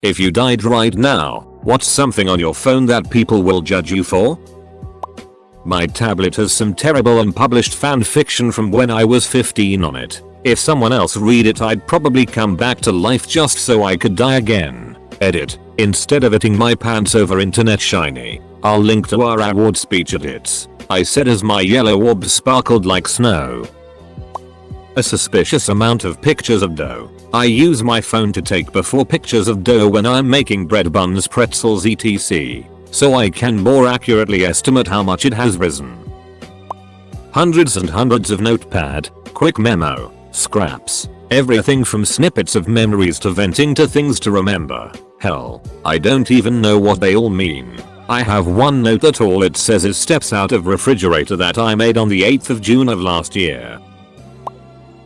If you died right now, what's something on your phone that people will judge you for? My tablet has some terrible unpublished fan fiction from when I was 15 on it. If someone else read it, I'd probably come back to life just so I could die again. Edit. Instead of eating my pants over internet shiny, I'll link to our award speech edits. I said as my yellow orbs sparkled like snow. A suspicious amount of pictures of dough. I use my phone to take before pictures of dough when I'm making bread buns, pretzels etc. so I can more accurately estimate how much it has risen. Hundreds and hundreds of notepad, quick memo, scraps, everything from snippets of memories to venting to things to remember. Hell, I don't even know what they all mean. I have one note that all it says is steps out of refrigerator that I made on the 8th of June of last year.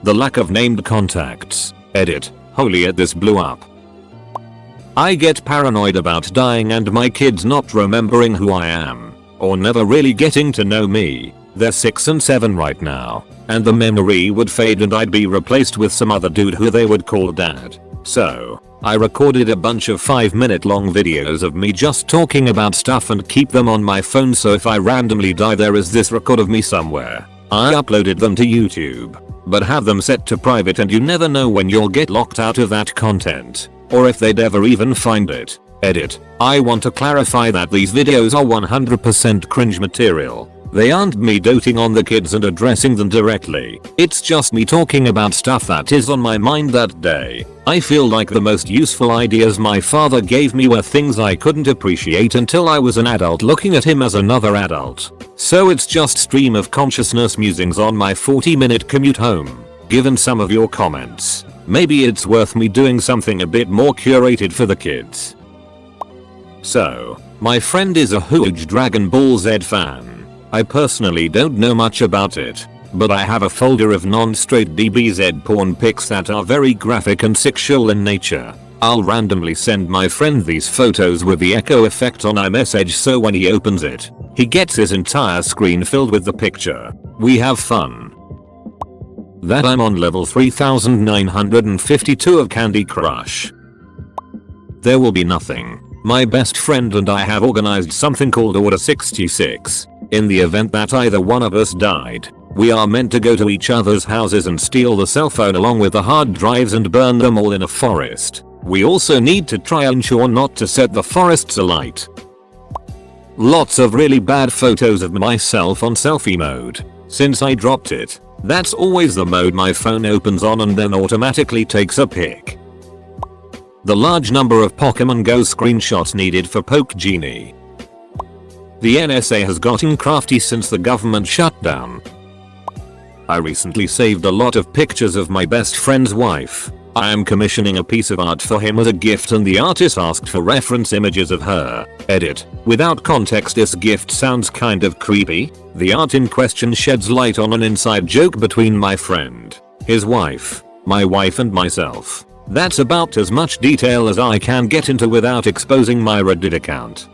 The lack of named contacts. Edit. Holy this blew up. I get paranoid about dying and my kids not remembering who I am, or never really getting to know me. They're 6 and 7 right now, and the memory would fade and I'd be replaced with some other dude who they would call dad. So, I recorded a bunch of 5-minute long videos of me just talking about stuff and keep them on my phone so if I randomly die there is this record of me somewhere. I uploaded them to YouTube, but have them set to private and you never know when you'll get locked out of that content, or if they'd ever even find it. Edit. I want to clarify that these videos are 100% cringe material. They aren't me doting on the kids and addressing them directly. It's just me talking about stuff that is on my mind that day. I feel like the most useful ideas my father gave me were things I couldn't appreciate until I was an adult looking at him as another adult. So it's just stream of consciousness musings on my 40-minute commute home. Given some of your comments, maybe it's worth me doing something a bit more curated for the kids. So, my friend is a huge Dragon Ball Z fan. I personally don't know much about it, but I have a folder of non-straight DBZ porn pics that are very graphic and sexual in nature. I'll randomly send my friend these photos with the echo effect on iMessage so when he opens it, he gets his entire screen filled with the picture. We have fun. That I'm on level 3952 of Candy Crush. There will be nothing. My best friend and I have organized something called Order 66. In the event that either one of us died, we are meant to go to each other's houses and steal the cell phone along with the hard drives and burn them all in a forest. We also need to try and ensure not to set the forests alight. Lots of really bad photos of myself on selfie mode. Since I dropped it, that's always the mode my phone opens on and then automatically takes a pic. The large number of Pokemon Go screenshots needed for Poke Genie. The NSA has gotten crafty since the government shutdown. I recently saved a lot of pictures of my best friend's wife. I am commissioning a piece of art for him as a gift and the artist asked for reference images of her. Edit. Without context this gift sounds kind of creepy. The art in question sheds light on an inside joke between my friend, his wife, my wife and myself. That's about as much detail as I can get into without exposing my Reddit account.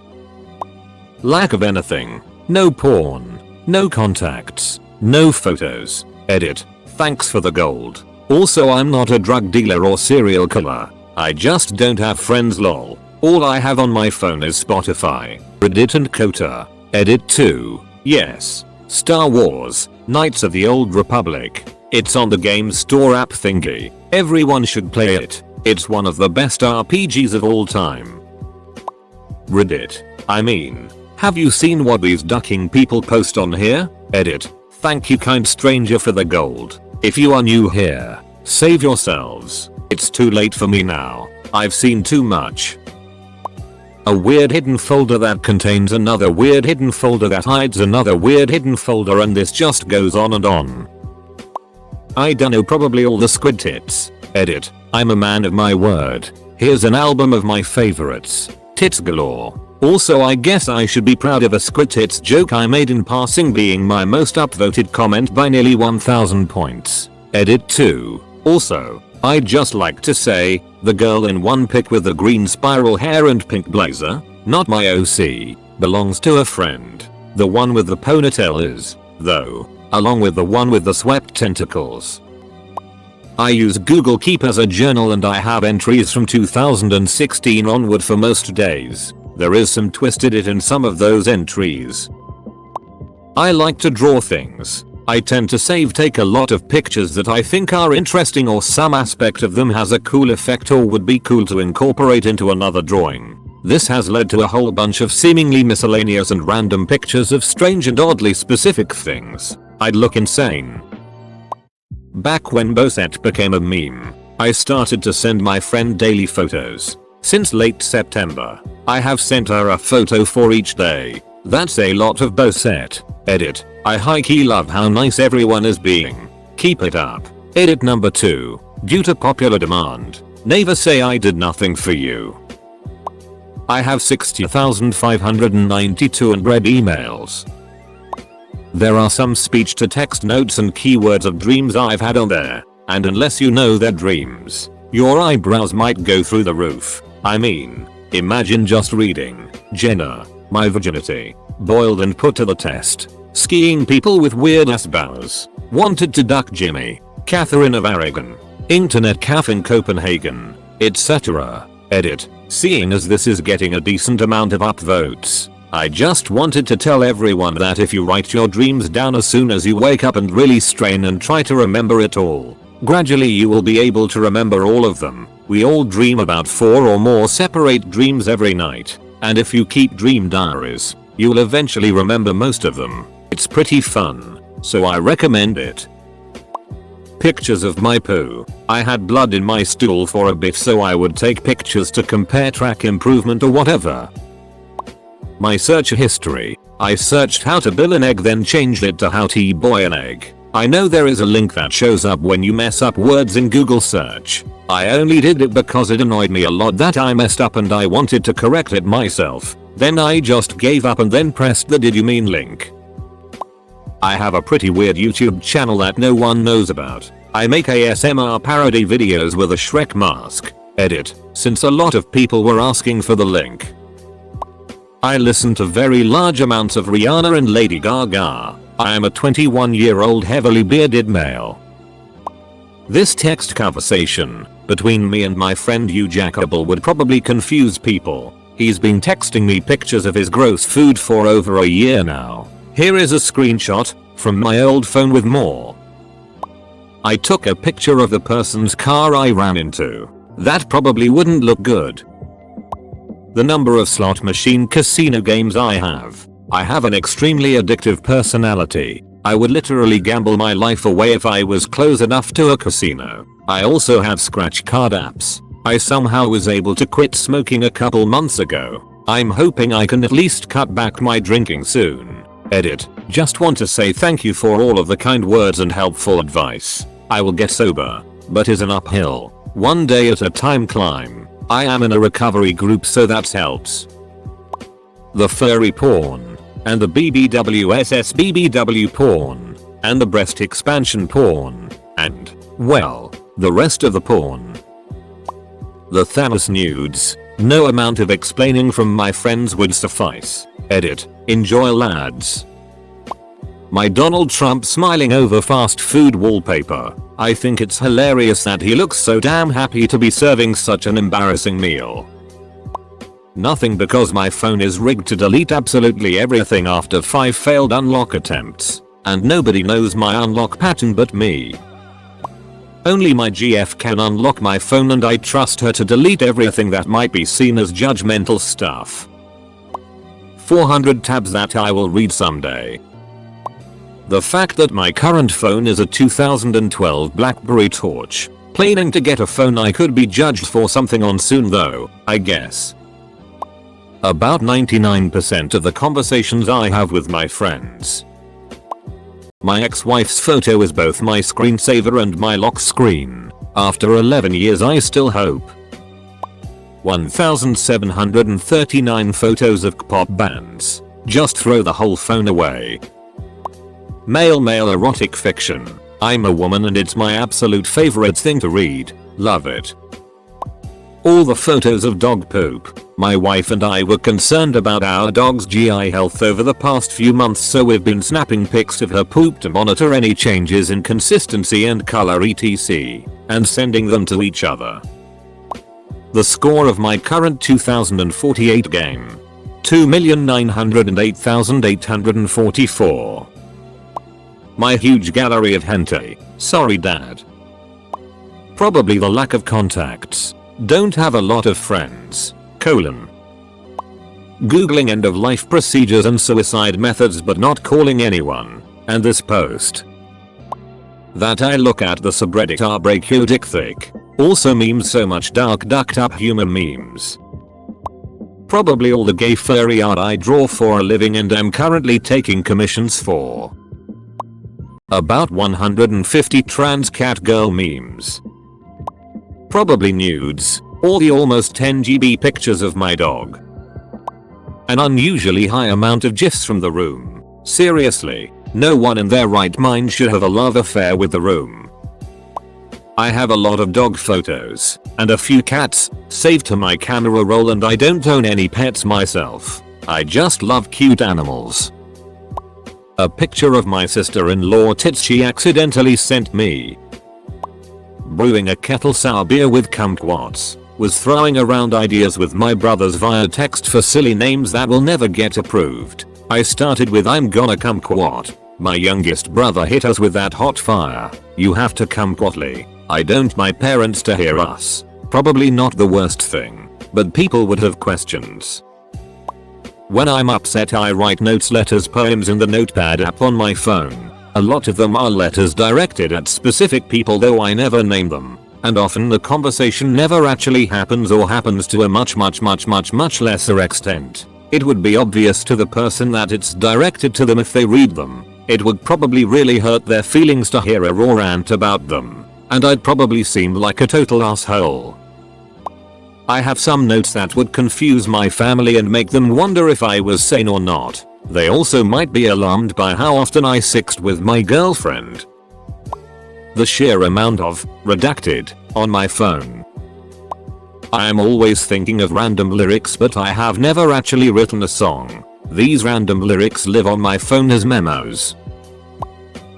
Lack of anything. No porn. No contacts. No photos. Edit. Thanks for the gold. Also I'm not a drug dealer or serial killer. I just don't have friends lol. All I have on my phone is Spotify, Reddit and Kota. Edit 2. Yes. Star Wars, Knights of the Old Republic. It's on the game store app thingy. Everyone should play it. It's one of the best RPGs of all time. Reddit. I mean, have you seen what these ducking people post on here? Edit. Thank you kind stranger for the gold. If you are new here, save yourselves. It's too late for me now. I've seen too much. A weird hidden folder that contains another weird hidden folder that hides another weird hidden folder and this just goes on and on. I dunno, probably all the squid tits. Edit. I'm a man of my word. Here's an album of my favorites. Tits galore. Also I guess I should be proud of a squid tits joke I made in passing being my most upvoted comment by nearly 1000 points. Edit 2. Also, I'd just like to say, the girl in one pic with the green spiral hair and pink blazer, not my OC, belongs to a friend. The one with the ponytail is, though, along with the one with the swept tentacles. I use Google Keep as a journal and I have entries from 2016 onward for most days. There is some twisted it in some of those entries. I like to draw things. I tend to take a lot of pictures that I think are interesting or some aspect of them has a cool effect or would be cool to incorporate into another drawing. This has led to a whole bunch of seemingly miscellaneous and random pictures of strange and oddly specific things. I'd look insane. Back when Boset became a meme, I started to send my friend daily photos. Since late September, I have sent her a photo for each day. That's a lot of Boset. Edit. I high-key love how nice everyone is being. Keep it up. Edit number 2. Due to popular demand, never say I did nothing for you. I have 60,592 unread emails. There are some speech-to-text notes and keywords of dreams I've had on there, and unless you know their dreams, your eyebrows might go through the roof. I mean, imagine just reading, Jenna, my virginity, boiled and put to the test. Skiing people with weird ass bows. Wanted to duck Jimmy. Catherine of Aragon. Internet cafe in Copenhagen. Etc. Edit. Seeing as this is getting a decent amount of upvotes, I just wanted to tell everyone that if you write your dreams down as soon as you wake up and really strain and try to remember it all, gradually you will be able to remember all of them. We all dream about 4 or more separate dreams every night, and if you keep dream diaries, you'll eventually remember most of them. It's pretty fun, so I recommend it. Pictures of my poo. I had blood in my stool for a bit, so I would take pictures to compare, track improvement or whatever. My search history. I searched how to bill an egg, then changed it to how to boil an egg. I know there is a link that shows up when you mess up words in Google search. I only did it because it annoyed me a lot that I messed up and I wanted to correct it myself. Then I just gave up and then pressed the did you mean link. I have a pretty weird YouTube channel that no one knows about. I make ASMR parody videos with a Shrek mask. Edit. Since a lot of people were asking for the link. I listen to very large amounts of Rihanna and Lady Gaga. I am a 21-year-old heavily bearded male. This text conversation between me and my friend Jackable would probably confuse people. He's been texting me pictures of his gross food for over a year now. Here is a screenshot from my old phone with more. I took a picture of the person's car I ran into. That probably wouldn't look good. The number of slot machine casino games I have. I have an extremely addictive personality. I would literally gamble my life away if I was close enough to a casino. I also have scratch card apps. I somehow was able to quit smoking a couple months ago. I'm hoping I can at least cut back my drinking soon. Edit. Just want to say thank you for all of the kind words and helpful advice. I will get sober, but is an uphill, one day at a time climb. I am in a recovery group, so that helps. The furry porn, and the BBWSS BBW porn, and the breast expansion porn, and, well, the rest of the porn. The Thanos nudes. No amount of explaining from my friends would suffice. Edit. Enjoy, lads. My Donald Trump smiling over fast food wallpaper. I think it's hilarious that he looks so damn happy to be serving such an embarrassing meal. Nothing, because my phone is rigged to delete absolutely everything after 5 failed unlock attempts. And nobody knows my unlock pattern but me. Only my GF can unlock my phone and I trust her to delete everything that might be seen as judgmental stuff. 400 tabs that I will read someday. The fact that my current phone is a 2012 BlackBerry Torch. Planning to get a phone I could be judged for something on soon though, I guess. About 99% of the conversations I have with my friends. My ex-wife's photo is both my screensaver and my lock screen. After 11 years I still hope. 1,739 photos of K-pop bands. Just throw the whole phone away. Male erotic fiction. I'm a woman and it's my absolute favorite thing to read. Love it. All the photos of dog poop. My wife and I were concerned about our dog's GI health over the past few months, so we've been snapping pics of her poop to monitor any changes in consistency and color etc. and sending them to each other. The score of my current 2048 game. 2,908,844. My huge gallery of hentai. Sorry dad. Probably the lack of contacts. Don't have a lot of friends. Googling end of life procedures and suicide methods but not calling anyone. And this post. That I look at the subreddit are break dick thick. Also memes, so much dark ducked up humor memes. Probably all the gay furry art I draw for a living and am currently taking commissions for. About 150 trans cat girl memes. Probably nudes, or the almost 10 GB pictures of my dog. An unusually high amount of gifs from the room. Seriously, no one in their right mind should have a love affair with the room. I have a lot of dog photos, and a few cats, saved to my camera roll, and I don't own any pets myself. I just love cute animals. A picture of my sister-in-law tits she accidentally sent me. Brewing a kettle sour beer with kumquats. Was throwing around ideas with my brothers via text for silly names that will never get approved. I started with I'm gonna kumquat. My youngest brother hit us with that hot fire. You have to kumquatly. I don't my parents to hear us. Probably not the worst thing. But people would have questions. When I'm upset I write notes, letters, poems in the notepad app on my phone. A lot of them are letters directed at specific people, though I never name them. And often the conversation never actually happens, or happens to a much lesser extent. It would be obvious to the person that it's directed to them if they read them. It would probably really hurt their feelings to hear a raw rant about them. And I'd probably seem like a total asshole. I have some notes that would confuse my family and make them wonder if I was sane or not. They also might be alarmed by how often I sexted with my girlfriend. The sheer amount of redacted on my phone. I am always thinking of random lyrics, but I have never actually written a song. These random lyrics live on my phone as memos.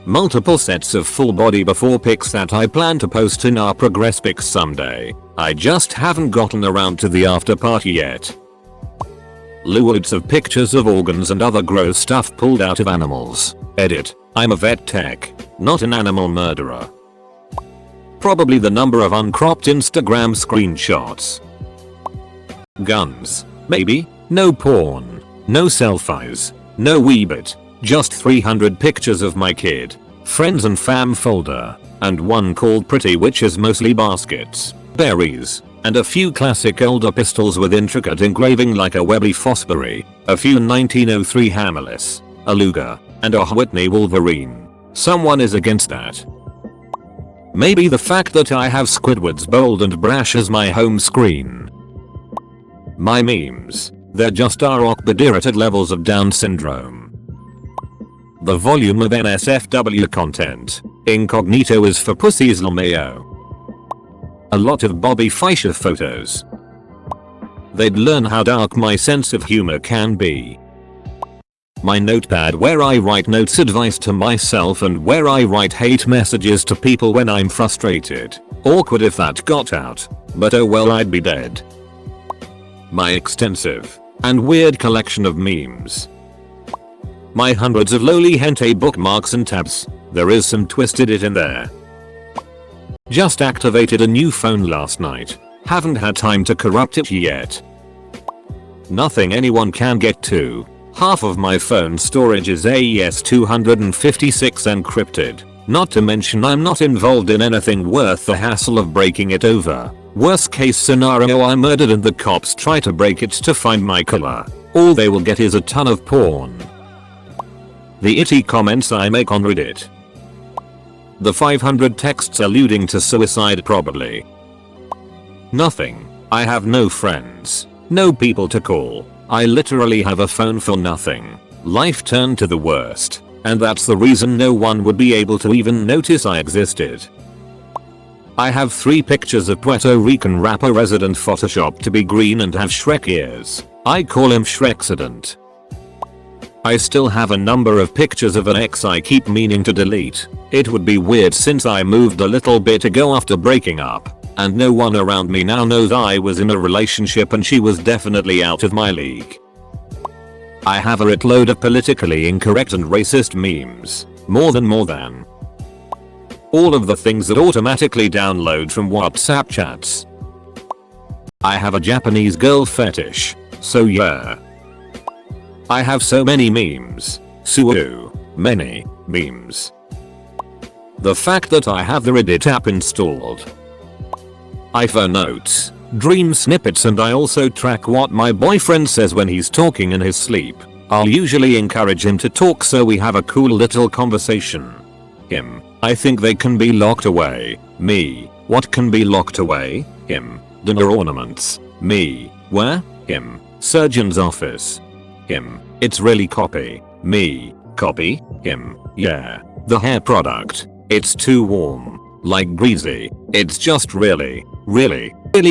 Multiple sets of full body before pics that I plan to post in our progress pics someday. I just haven't gotten around to the after party yet. Loads of pictures of organs and other gross stuff pulled out of animals. Edit. I'm a vet tech, not an animal murderer. Probably the number of uncropped Instagram screenshots. Guns. Maybe. No porn. No selfies. No Weebit. Just 300 pictures of my kid. Friends and fam folder. And one called Pretty, which is mostly baskets, berries, and a few classic older pistols with intricate engraving like a Webby Fosbury, a few 1903 Hammerless, a Luger, and a Whitney Wolverine. Someone is against that. Maybe the fact that I have Squidward's bold and brash as my home screen. My memes. There just are okbadirated levels of Down syndrome. The volume of NSFW content. Incognito is for pussies LMAO. A lot of Bobby Fischer photos. They'd learn how dark my sense of humor can be. My notepad where I write notes, advice to myself, and where I write hate messages to people when I'm frustrated. Awkward if that got out. But oh well, I'd be dead. My extensive and weird collection of memes. My hundreds of lowly hentai bookmarks and tabs. There is some twisted it in there. Just activated a new phone last night. Haven't had time to corrupt it yet. Nothing anyone can get to. Half of my phone storage is AES 256 encrypted. Not to mention I'm not involved in anything worth the hassle of breaking it over. Worst case scenario, I'm murdered and the cops try to break it to find my killer. All they will get is a ton of porn. The itty comments I make on Reddit. The 500 texts alluding to suicide probably. Nothing. I have no friends. No people to call. I literally have a phone for nothing. Life turned to the worst. And that's the reason no one would be able to even notice I existed. I have 3 pictures of Puerto Rican rapper Resident photoshopped to be green and have Shrek ears. I call him Shreksident. I still have a number of pictures of an ex I keep meaning to delete. It would be weird since I moved a little bit ago after breaking up, and no one around me now knows I was in a relationship and she was definitely out of my league. I have a shitload of politically incorrect and racist memes. More than. All of the things that automatically download from WhatsApp chats. I have a Japanese girl fetish, so yeah. I have so many memes. So many memes. The fact that I have the Reddit app installed. iPhone notes, dream snippets, and I also track what my boyfriend says when he's talking in his sleep. I'll usually encourage him to talk so we have a cool little conversation. Him, I think they can be locked away. Me, what can be locked away? Him, dinner ornaments. Me, where? Him, surgeon's office. Him, it's really copy. Me, copy? Him, yeah, the hair product. It's too warm. Like greasy. It's just really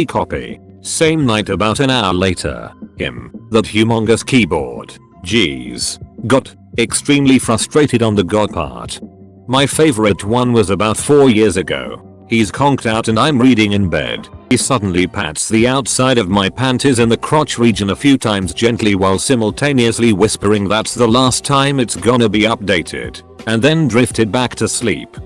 copy. Same night about an hour later. Him, that humongous keyboard. Jeez. Got extremely frustrated on the God part. My favorite one was about 4 years ago. He's conked out and I'm reading in bed. He suddenly pats the outside of my panties in the crotch region a few times gently while simultaneously whispering that's the last time it's gonna be updated, and then drifted back to sleep.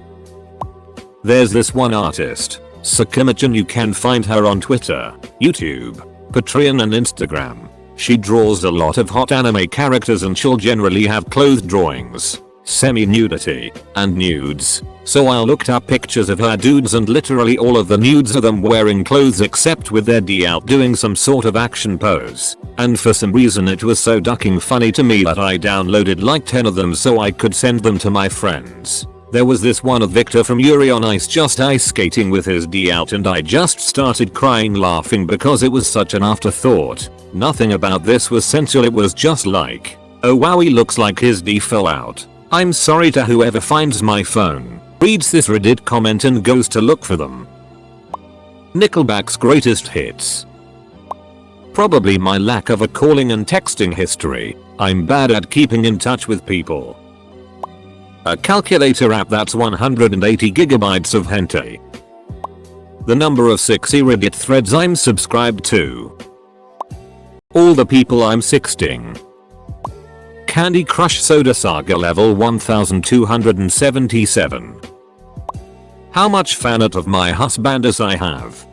There's this one artist, Sakimachan, you can find her on Twitter, YouTube, Patreon and Instagram. She draws a lot of hot anime characters and she'll generally have clothed drawings, semi-nudity, and nudes. So I looked up pictures of her dudes and literally all of the nudes are them wearing clothes except with their D out doing some sort of action pose. And for some reason it was so ducking funny to me that I downloaded like 10 of them so I could send them to my friends. There was this one of Victor from Yuri on Ice just ice skating with his D out and I just started crying laughing because it was such an afterthought. Nothing about this was sensual, it was just like, oh wow, he looks like his D fell out. I'm sorry to whoever finds my phone, reads this Reddit comment and goes to look for them. Nickelback's greatest hits. Probably my lack of a calling and texting history. I'm bad at keeping in touch with people. A calculator app that's 180 gigabytes of hentai. The number of 60 Reddit threads I'm subscribed to. All the people I'm sexting. Candy Crush Soda Saga level 1277. How much fan art of my husband does I have?